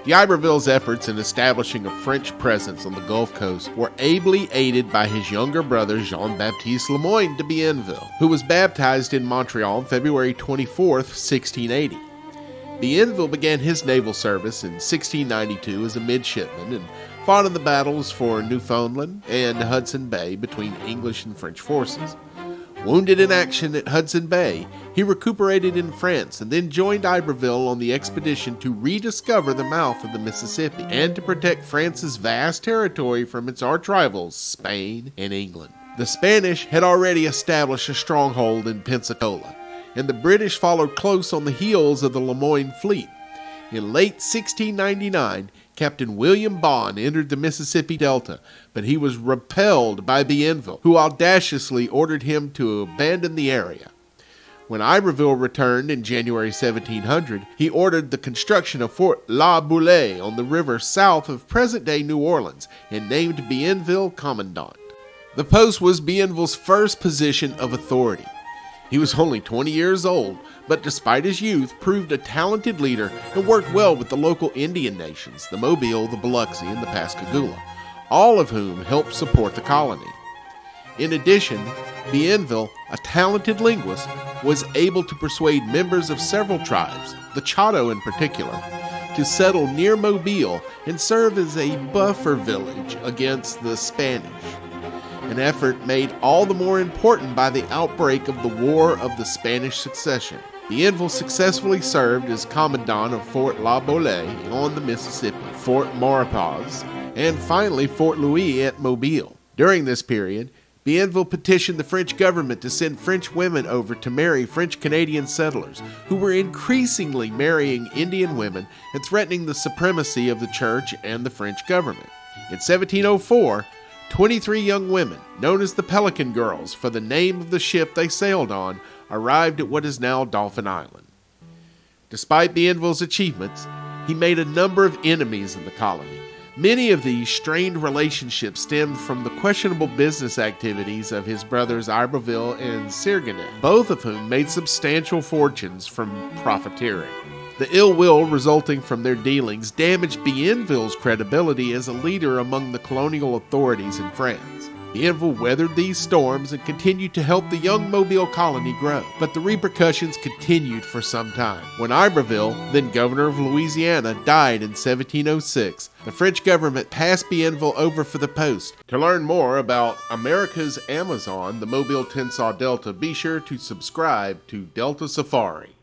D'Iberville's efforts in establishing a French presence on the Gulf Coast were ably aided by his younger brother Jean-Baptiste Moyne de Bienville, who was baptized in Montreal on February 24, 1680. Bienville began his naval service in 1692 as a midshipman and fought in the battles for Newfoundland and Hudson Bay between English and French forces. Wounded in action at Hudson Bay, he recuperated in France and then joined Iberville on the expedition to rediscover the mouth of the Mississippi and to protect France's vast territory from its arch-rivals, Spain and England. The Spanish had already established a stronghold in Pensacola, and the British followed close on the heels of the Le Moyne fleet. In late 1699, Captain William Bond entered the Mississippi Delta, but he was repelled by Bienville, who audaciously ordered him to abandon the area. When Iberville returned in January 1700, he ordered the construction of Fort La Boule on the river south of present-day New Orleans and named Bienville commandant. The post was Bienville's first position of authority. He was only 20 years old, but despite his youth, proved a talented leader and worked well with the local Indian nations, the Mobile, the Biloxi, and the Pascagoula, all of whom helped support the colony. In addition, Bienville, a talented linguist, was able to persuade members of several tribes, the Choctaw in particular, to settle near Mobile and serve as a buffer village against the Spanish. An effort made all the more important by the outbreak of the War of the Spanish Succession. Bienville successfully served as commandant of Fort La Boule on the Mississippi, Fort Maurepas, and finally Fort Louis at Mobile. During this period, Bienville petitioned the French government to send French women over to marry French-Canadian settlers, who were increasingly marrying Indian women and threatening the supremacy of the church and the French government. In 1704, 23 young women, known as the Pelican Girls for the name of the ship they sailed on, arrived at what is now Dauphin Island. Despite Bienville's achievements, he made a number of enemies in the colony. Many of these strained relationships stemmed from the questionable business activities of his brothers Iberville and Sirganet, both of whom made substantial fortunes from profiteering. The ill will resulting from their dealings damaged Bienville's credibility as a leader among the colonial authorities in France. Bienville weathered these storms and continued to help the young Mobile colony grow, but the repercussions continued for some time. When Iberville, then governor of Louisiana, died in 1706, the French government passed Bienville over for the post. To learn more about America's Amazon, the Mobile-Tensaw Delta, be sure to subscribe to Delta Safari.